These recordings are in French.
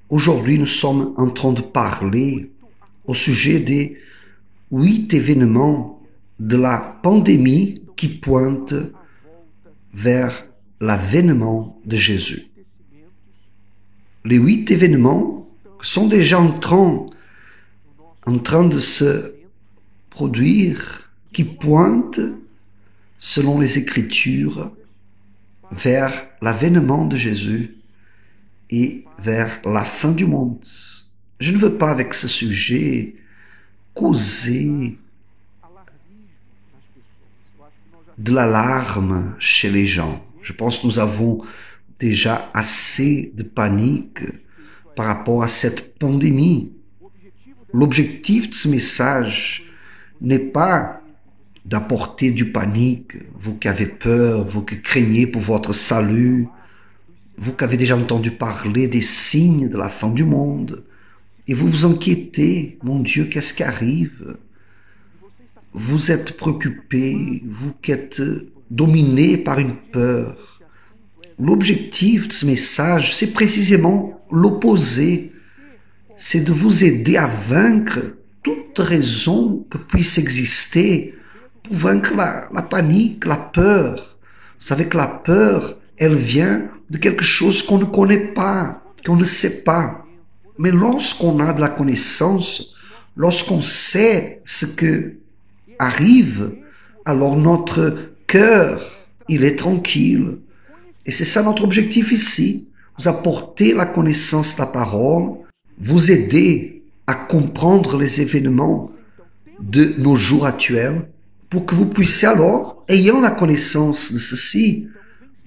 Aujourd'hui, nous sommes en train de parler au sujet des 8 événements de la pandémie qui pointent vers l'avènement de Jésus. Les 8 événements sont déjà en train de se produire, qui pointent, selon les Écritures, vers l'avènement de Jésus et vers la fin du monde. Je ne veux pas, avec ce sujet, causer de l'alarme chez les gens. Je pense que nous avons déjà assez de panique par rapport à cette pandémie. L'objectif de ce message n'est pas d'apporter du panique, vous qui avez peur, vous qui craignez pour votre salut, vous qui avez déjà entendu parler des signes de la fin du monde, et vous vous inquiétez, mon Dieu, qu'est-ce qui arrive? Vous êtes préoccupé, vous qui êtes dominé par une peur. L'objectif de ce message, c'est précisément l'opposé. C'est de vous aider à vaincre toute raison que puisse exister pour vaincre la panique, la peur. Vous savez que la peur, elle vient de quelque chose qu'on ne connaît pas, qu'on ne sait pas. Mais lorsqu'on a de la connaissance, lorsqu'on sait ce que arrive, alors notre cœur, il est tranquille. Et c'est ça notre objectif ici, vous apporter la connaissance de la parole, vous aider à comprendre les événements de nos jours actuels, pour que vous puissiez alors, ayant la connaissance de ceci,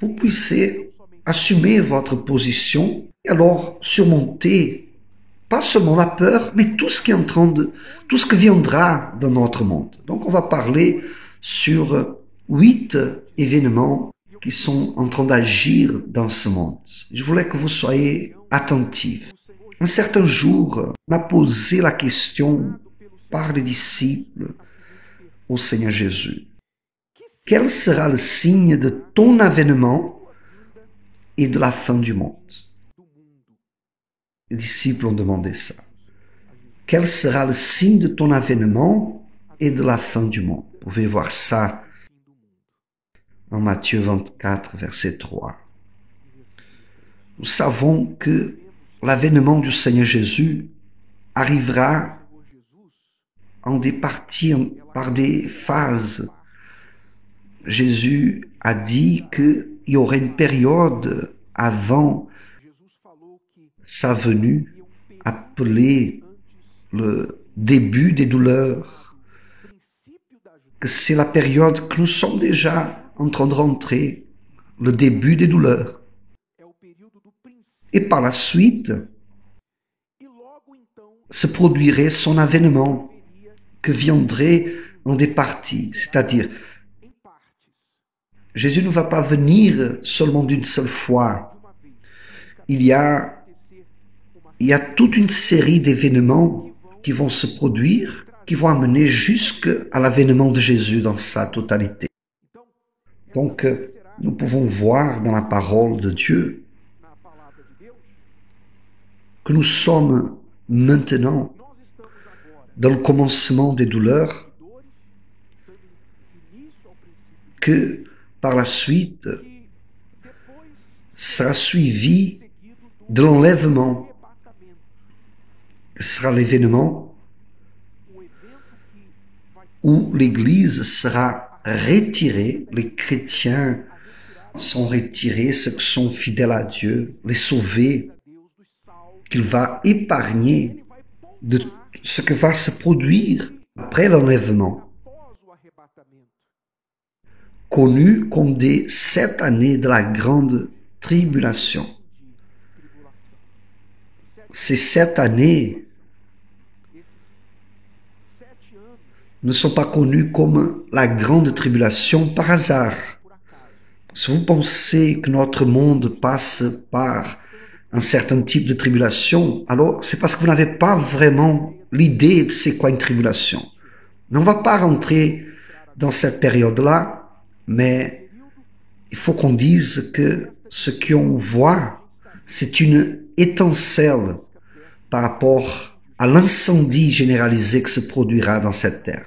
vous puissiez assumer votre position et alors surmonter pas seulement la peur, mais tout ce qui viendra dans notre monde. Donc on va parler sur 8 événements qui sont en train d'agir dans ce monde. Je voulais que vous soyez attentifs. Un certain jour, on a posé la question par les disciples au Seigneur Jésus. Quel sera le signe de ton avènement et de la fin du monde? Les disciples ont demandé ça. Quel sera le signe de ton avènement et de la fin du monde? Vous pouvez voir ça en Matthieu 24, verset 3. Nous savons que l'avènement du Seigneur Jésus arrivera en des parties, par des phases. Jésus a dit qu'il y aurait une période avant sa venue, appelée le début des douleurs, que c'est la période que nous sommes déjà en train de rentrer, le début des douleurs. Et par la suite, se produirait son avènement, que viendrait en des parties, c'est-à-dire, Jésus ne va pas venir seulement d'une seule fois. Il y a toute une série d'événements qui vont se produire, qui vont amener jusqu'à l'avènement de Jésus dans sa totalité. Donc, nous pouvons voir dans la parole de Dieu que nous sommes maintenant dans le commencement des douleurs, que par la suite sera suivi de l'enlèvement. Ce sera l'événement où l'Église sera retirée, les chrétiens sont retirés, ceux qui sont fidèles à Dieu, les sauvés, qu'il va épargner de ce que va se produire après l'enlèvement, connu comme des 7 années de la grande tribulation. Ces 7 années ne sont pas connus comme la grande tribulation par hasard. Si vous pensez que notre monde passe par un certain type de tribulation, alors c'est parce que vous n'avez pas vraiment l'idée de c'est quoi une tribulation. Mais on ne va pas rentrer dans cette période-là, mais il faut qu'on dise que ce qu'on voit, c'est une étincelle par rapport à l'incendie généralisé que se produira dans cette terre.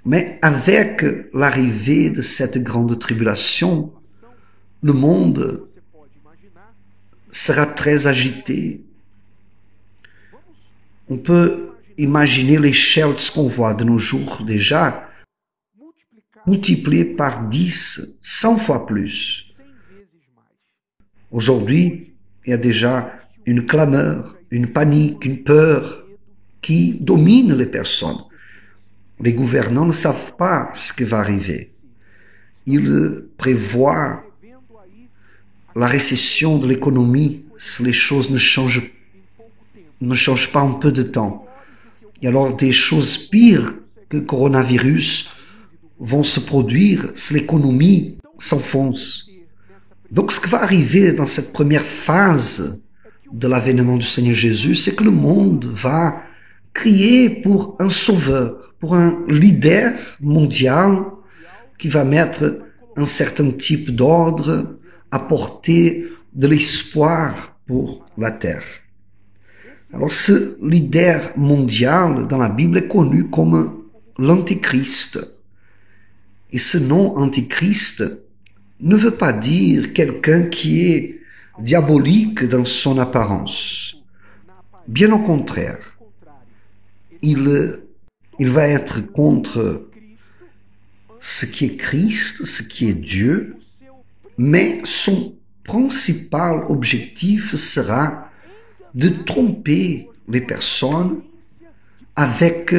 Mais avec l'arrivée de cette grande tribulation, le monde sera très agité. On peut imaginer l'échelle de ce qu'on voit de nos jours déjà multipliée par 10, 100 fois plus. Aujourd'hui, il y a déjà une clameur, une panique, une peur qui domine les personnes. Les gouvernants ne savent pas ce qui va arriver. Ils prévoient la récession de l'économie si les choses ne changent pas en peu de temps. Et alors des choses pires que le coronavirus vont se produire si l'économie s'enfonce. Donc ce qui va arriver dans cette première phase de l'avènement du Seigneur Jésus, c'est que le monde va crier pour un sauveur, pour un leader mondial qui va mettre un certain type d'ordre, apporter de l'espoir pour la terre. Alors ce leader mondial dans la Bible est connu comme l'Antichrist. Et ce nom Antichrist ne veut pas dire quelqu'un qui est diabolique dans son apparence. Bien au contraire, il va être contre ce qui est Christ, ce qui est Dieu, mais son principal objectif sera de tromper les personnes avec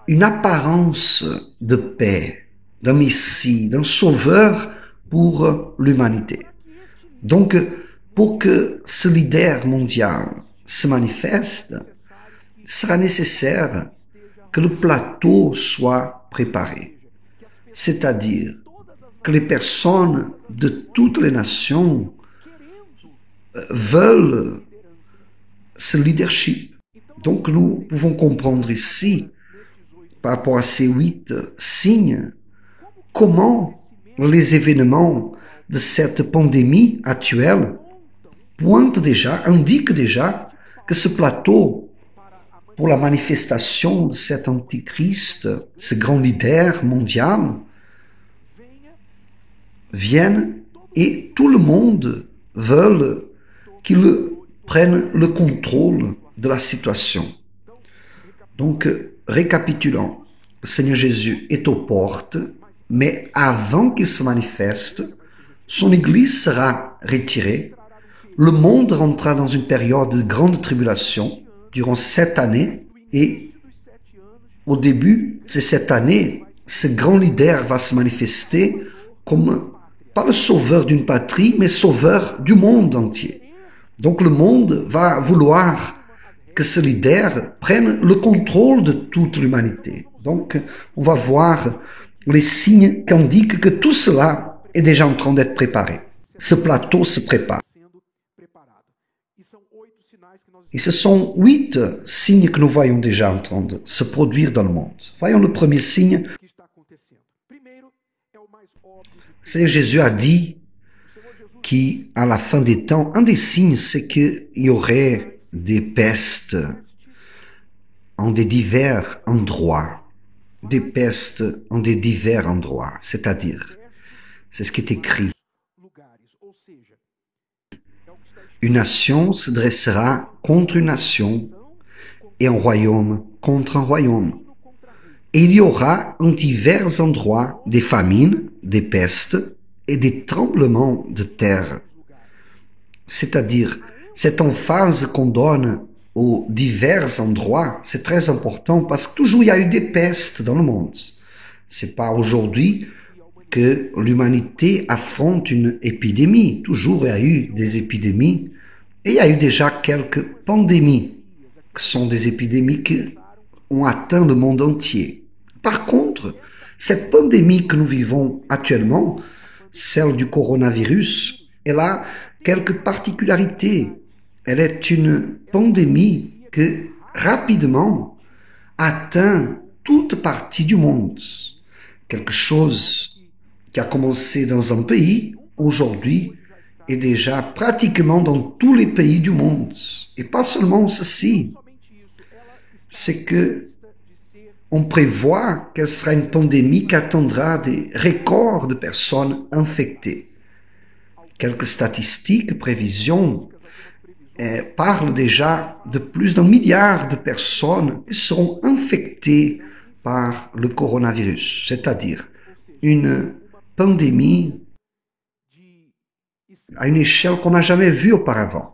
une apparence de paix, d'un Messie, d'un sauveur pour l'humanité. Donc, pour que ce leader mondial se manifeste, il sera nécessaire que le plateau soit préparé. C'est-à-dire que les personnes de toutes les nations veulent ce leadership. Donc nous pouvons comprendre ici, par rapport à ces 8 signes, comment les événements de cette pandémie actuelle indiquent déjà que ce plateau pour la manifestation de cet antichrist, ce grand leader mondial, vienne et tout le monde veut qu'il prenne le contrôle de la situation. Donc, récapitulons, le Seigneur Jésus est aux portes, mais avant qu'il se manifeste, son Église sera retirée, le monde rentrera dans une période de grande tribulation durant 7 années, et au début de cette année, ce grand leader va se manifester comme, pas le sauveur d'une patrie, mais sauveur du monde entier. Donc le monde va vouloir que ce leader prenne le contrôle de toute l'humanité. Donc on va voir les signes qui indiquent que tout cela est déjà en train d'être préparé. Ce plateau se prépare. Et ce sont 8 signes que nous voyons déjà en train de se produire dans le monde. Voyons le premier signe. C'est Jésus a dit qu'à la fin des temps, un des signes, c'est qu'il y aurait des pestes en des divers endroits. Des pestes en des divers endroits, c'est-à-dire, c'est ce qui est écrit. Une nation se dressera contre une nation et un royaume contre un royaume. Et il y aura en divers endroits des famines, des pestes et des tremblements de terre. C'est-à-dire, cette emphase qu'on donne aux divers endroits, c'est très important parce que toujours il y a eu des pestes dans le monde. C'est pas aujourd'hui que l'humanité affronte une épidémie. Toujours il y a eu des épidémies et il y a eu déjà quelques pandémies qui sont des épidémies qui ont atteint le monde entier. Par contre, cette pandémie que nous vivons actuellement, celle du coronavirus, elle a quelques particularités. Elle est une pandémie qui rapidement atteint toute partie du monde. Quelque chose qui a commencé dans un pays, aujourd'hui, est déjà pratiquement dans tous les pays du monde. Et pas seulement ceci, c'est que on prévoit qu'elle sera une pandémie qui atteindra des records de personnes infectées. Quelques statistiques, prévisions, parlent déjà de plus d'un milliard de personnes qui seront infectées par le coronavirus, c'est-à-dire une pandémie à une échelle qu'on n'a jamais vue auparavant.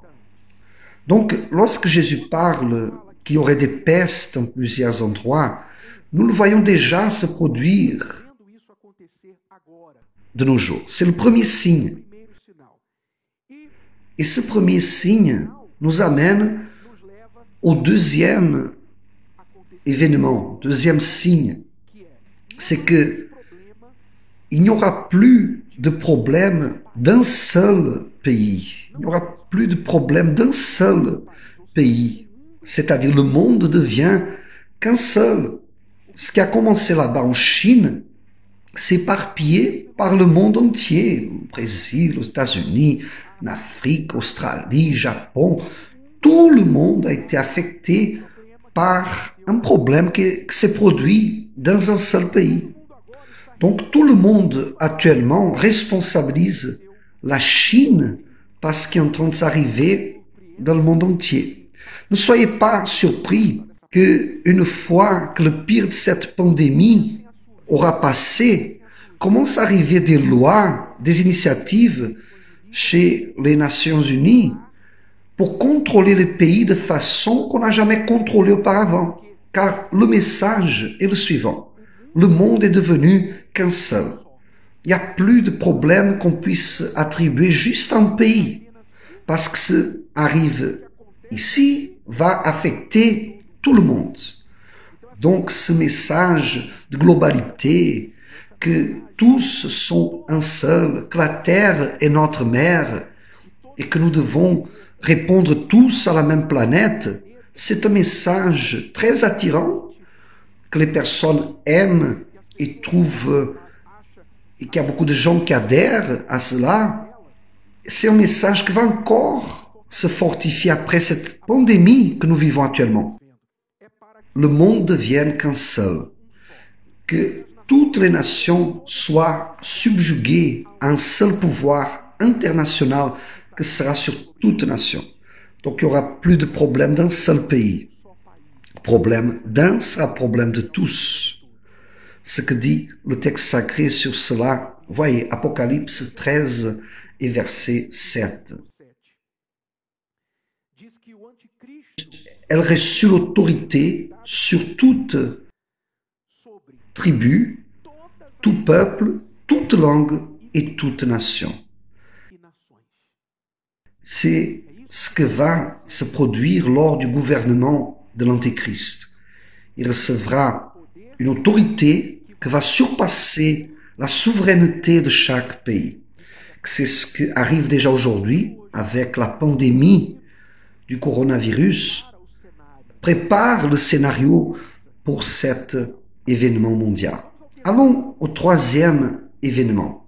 Donc, lorsque Jésus parle qu'il y aurait des pestes en plusieurs endroits, nous le voyons déjà se produire de nos jours. C'est le premier signe. Et ce premier signe nous amène au deuxième événement, deuxième signe. C'est que il n'y aura plus de problème d'un seul pays. Il n'y aura plus de problème d'un seul pays. C'est-à-dire le monde devient qu'un seul. Ce qui a commencé là-bas en Chine s'est éparpillé par le monde entier. Au Brésil, aux États-Unis, en Afrique, Australie, Japon. Tout le monde a été affecté par un problème qui s'est produit dans un seul pays. Donc tout le monde actuellement responsabilise la Chine parce qu'il est en train de s'arriver dans le monde entier. Ne soyez pas surpris qu'une fois que le pire de cette pandémie aura passé, commencent à arriver des lois, des initiatives chez les Nations Unies pour contrôler les pays de façon qu'on n'a jamais contrôlé auparavant. Car le message est le suivant. Le monde est devenu qu'un seul. Il n'y a plus de problème qu'on puisse attribuer juste à un pays. Parce que ce qui arrive ici va affecter tout le monde. Donc ce message de globalité, que tous sont un seul, que la Terre est notre mère et que nous devons répondre tous à la même planète, c'est un message très attirant que les personnes aiment et trouvent, et qu'il y a beaucoup de gens qui adhèrent à cela. C'est un message qui va encore se fortifier après cette pandémie que nous vivons actuellement. Le monde devienne qu'un seul, que toutes les nations soient subjuguées à un seul pouvoir international que sera sur toute nation. Donc il n'y aura plus de problème d'un seul pays. Le problème d'un sera problème de tous. Ce que dit le texte sacré sur cela, voyez, Apocalypse 13 et verset 7. Elle reçut l'autorité sur toute tribu, tout peuple, toute langue et toute nation. C'est ce que va se produire lors du gouvernement de l'Antéchrist. Il recevra une autorité qui va surpasser la souveraineté de chaque pays. C'est ce qui arrive déjà aujourd'hui avec la pandémie du coronavirus. Prépare le scénario pour cet événement mondial. Allons au troisième événement.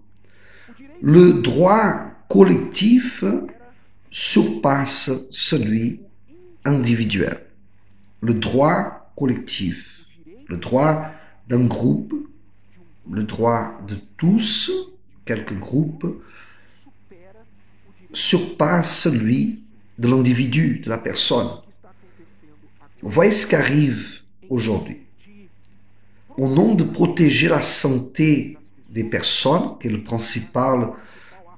Le droit collectif surpasse celui individuel. Le droit collectif, le droit d'un groupe, le droit de tous, quelques groupes, surpasse celui de l'individu, de la personne. Vous voyez ce qui arrive aujourd'hui. Au nom de protéger la santé des personnes, qui est le principal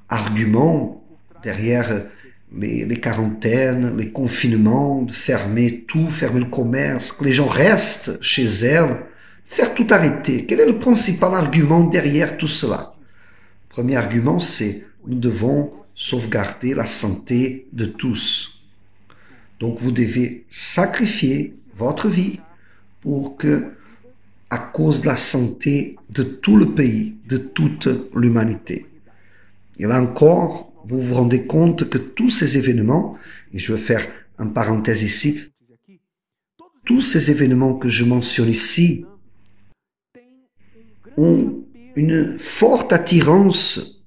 argument derrière les quarantaines, les confinements, de fermer tout, fermer le commerce, que les gens restent chez elles, de faire tout arrêter. Quel est le principal argument derrière tout cela? Le premier argument, c'est nous devons sauvegarder la santé de tous. Donc vous devez sacrifier votre vie pour que, à cause de la santé de tout le pays, de toute l'humanité. Et là encore, vous vous rendez compte que tous ces événements, et je vais faire une parenthèse ici, tous ces événements que je mentionne ici ont une forte attirance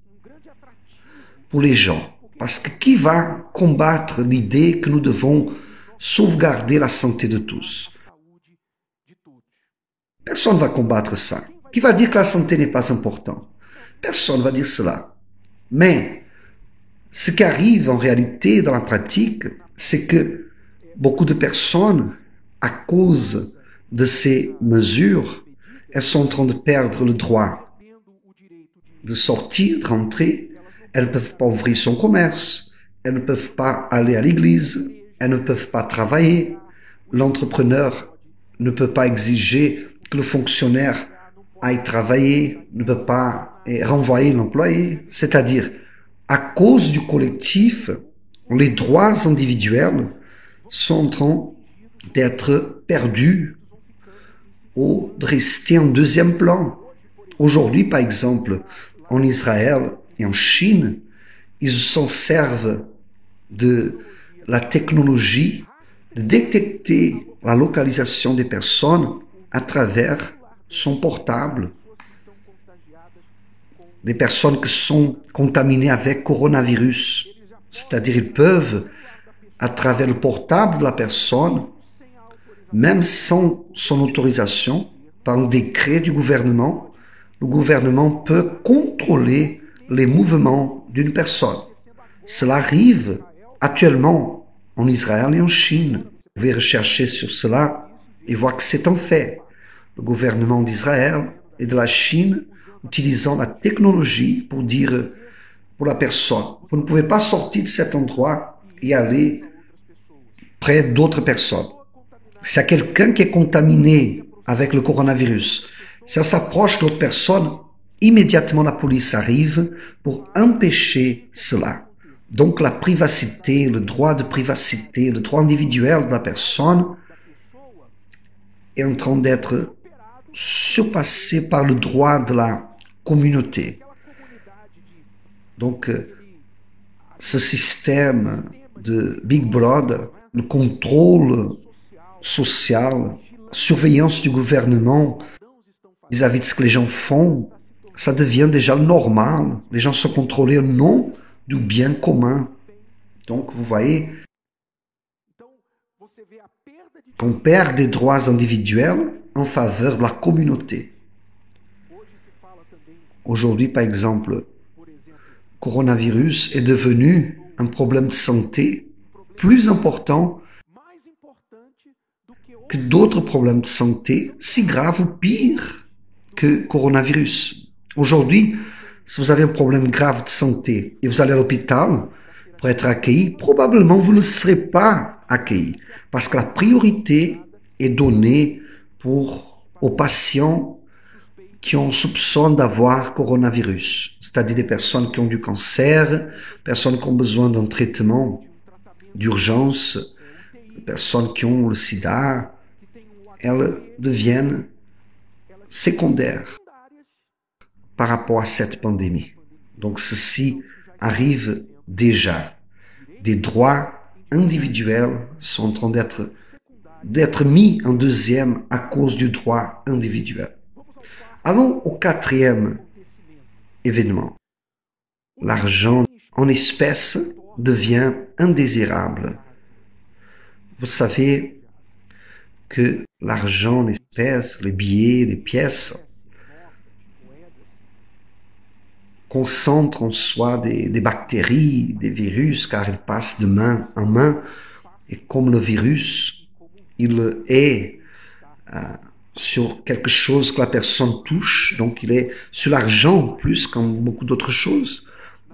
pour les gens. Parce que qui va combattre l'idée que nous devons sauvegarder la santé de tous? Personne ne va combattre ça. Qui va dire que la santé n'est pas importante? Personne ne va dire cela. Mais ce qui arrive en réalité dans la pratique, c'est que beaucoup de personnes, à cause de ces mesures, elles sont en train de perdre le droit de sortir, de rentrer. Elles ne peuvent pas ouvrir son commerce, elles ne peuvent pas aller à l'église, elles ne peuvent pas travailler. L'entrepreneur ne peut pas exiger que le fonctionnaire aille travailler, ne peut pas renvoyer l'employé. C'est-à-dire, à cause du collectif, les droits individuels sont en train d'être perdus ou de rester en deuxième plan. Aujourd'hui, par exemple, en Israël et en Chine, ils s'en servent de la technologie de détecter la localisation des personnes à travers son portable. Des personnes qui sont contaminées avec coronavirus. C'est-à-dire, ils peuvent, à travers le portable de la personne, même sans son autorisation, par un décret du gouvernement, le gouvernement peut contrôler les mouvements d'une personne. Cela arrive actuellement en Israël et en Chine. Vous pouvez rechercher sur cela et voir que c'est un fait. Le gouvernement d'Israël et de la Chine utilisant la technologie pour dire pour la personne, vous ne pouvez pas sortir de cet endroit et aller près d'autres personnes. S'il y a quelqu'un qui est contaminé avec le coronavirus, si ça s'approche d'autres personnes, immédiatement la police arrive pour empêcher cela. Donc la privacité, le droit de privacité, le droit individuel de la personne est en train d'être surpassé par le droit de la communauté. Donc ce système de Big Brother, le contrôle social, surveillance du gouvernement vis-à-vis de ce que les gens font, ça devient déjà normal. Les gens sont contrôlés au nom du bien commun. Donc, vous voyez qu'on perd des droits individuels en faveur de la communauté. Aujourd'hui, par exemple, le coronavirus est devenu un problème de santé plus important que d'autres problèmes de santé, si graves ou pires que coronavirus. Aujourd'hui, si vous avez un problème grave de santé et vous allez à l'hôpital pour être accueilli, probablement vous ne serez pas accueilli parce que la priorité est donnée aux patients qui ont soupçon d'avoir coronavirus, c'est-à-dire des personnes qui ont du cancer, personnes qui ont besoin d'un traitement d'urgence, personnes qui ont le sida, elles deviennent secondaires par rapport à cette pandémie. Donc ceci arrive déjà. Des droits individuels sont en train d'être mis en deuxième à cause du droit individuel. Allons au quatrième événement. L'argent en espèces devient indésirable. Vous savez que l'argent en espèces, les billets, les pièces, concentrent en soi des bactéries, des virus, car ils passent de main en main. Et comme le virus, il est sur quelque chose que la personne touche, donc il est sur l'argent plus qu'en beaucoup d'autres choses.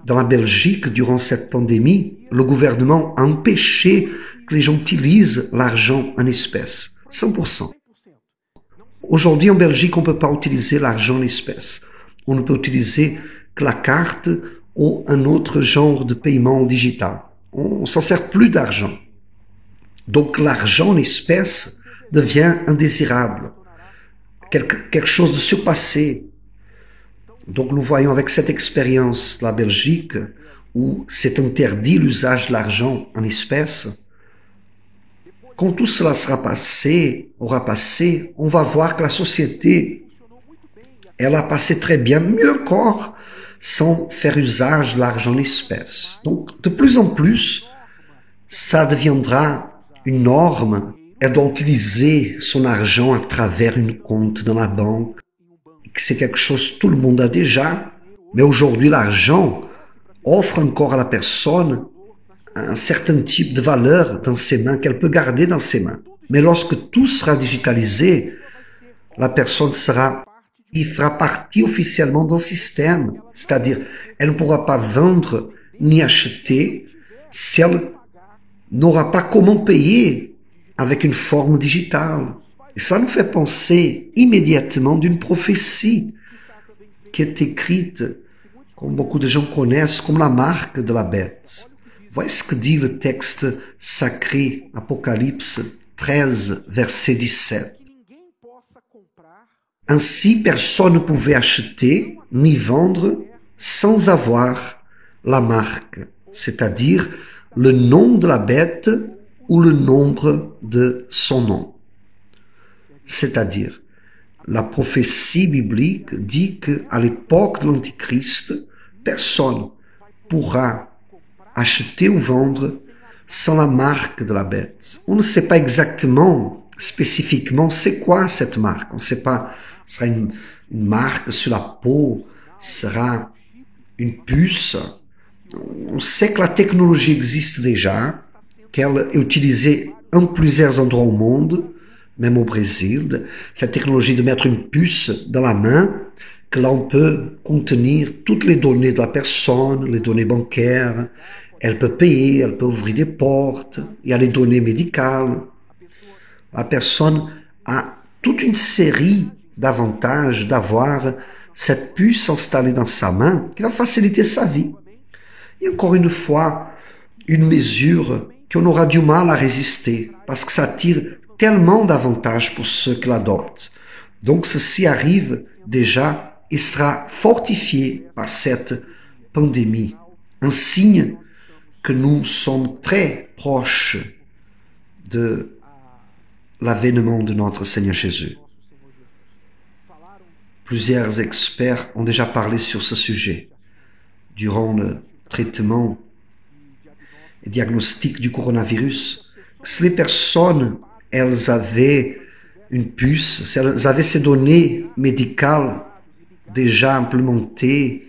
Dans la Belgique, durant cette pandémie, le gouvernement a empêché que les gens utilisent l'argent en espèces, 100%. Aujourd'hui, en Belgique, on ne peut pas utiliser l'argent en espèces. On ne peut utiliser que la carte ou un autre genre de paiement digital. On ne s'en sert plus d'argent. Donc l'argent en espèces devient indésirable, quelque chose de surpassé. Donc nous voyons avec cette expérience la Belgique où c'est interdit l'usage de l'argent en espèces. Quand tout cela aura passé, on va voir que la société, elle a passé très bien, mieux encore, sans faire usage de l'argent en espèces. Donc, de plus en plus, ça deviendra une norme. Elle doit utiliser son argent à travers une compte dans la banque. C'est quelque chose que tout le monde a déjà. Mais aujourd'hui, l'argent offre encore à la personne un certain type de valeur dans ses mains qu'elle peut garder dans ses mains. Mais lorsque tout sera digitalisé, la personne il fera partie officiellement d'un système. C'est-à-dire, elle ne pourra pas vendre ni acheter si elle n'aura pas comment payer avec une forme digitale. Et ça nous fait penser immédiatement d'une prophétie qui est écrite, comme beaucoup de gens connaissent, comme la marque de la bête. Voyez ce que dit le texte sacré, Apocalypse 13, verset 17. Ainsi, personne ne pouvait acheter ni vendre sans avoir la marque, c'est-à-dire le nom de la bête ou le nombre de son nom. C'est-à-dire, la prophétie biblique dit qu'à l'époque de l'Antichrist, personne pourra acheter ou vendre sans la marque de la bête. On ne sait pas exactement, spécifiquement, c'est quoi cette marque. On ne sait pas, ce sera une marque sur la peau, sera une puce. On sait que la technologie existe déjà, qu'elle est utilisée en plusieurs endroits au monde, même au Brésil, cette technologie de mettre une puce dans la main, que là on peut contenir toutes les données de la personne, les données bancaires, elle peut payer, elle peut ouvrir des portes, il y a les données médicales. La personne a toute une série d'avantages d'avoir cette puce installée dans sa main qui va faciliter sa vie. Et encore une fois, une mesure qu'on aura du mal à résister parce que ça tire tellement d'avantages pour ceux qui l'adoptent. Donc ceci arrive déjà et sera fortifié par cette pandémie. Un signe que nous sommes très proches de l'avènement de notre Seigneur Jésus. Plusieurs experts ont déjà parlé sur ce sujet durant le traitement et diagnostic du coronavirus. Si les personnes, elles avaient une puce, si elles avaient ces données médicales déjà implémentées,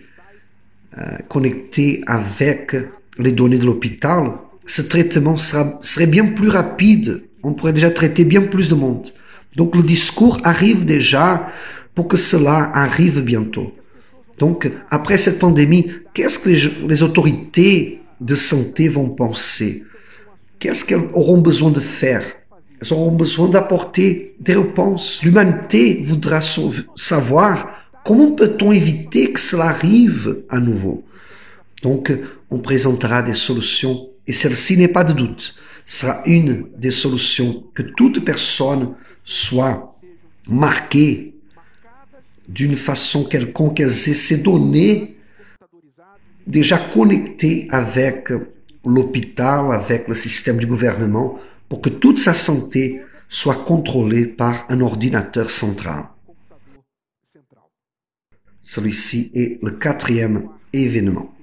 connectées avec les données de l'hôpital, ce traitement serait bien plus rapide. On pourrait déjà traiter bien plus de monde. Donc le discours arrive déjà pour que cela arrive bientôt. Donc après cette pandémie, qu'est-ce que les autorités de santé vont penser? Qu'est-ce qu'elles auront besoin de faire? Elles auront besoin d'apporter des réponses. L'humanité voudra savoir comment peut-on éviter que cela arrive à nouveau. Donc on présentera des solutions et celle-ci n'est pas de doute, sera une des solutions que toute personne soit marquée d'une façon quelconque, qu'elle ait ces données déjà connectées avec l'hôpital, avec le système du gouvernement, pour que toute sa santé soit contrôlée par un ordinateur central. Celui-ci est le 4e événement.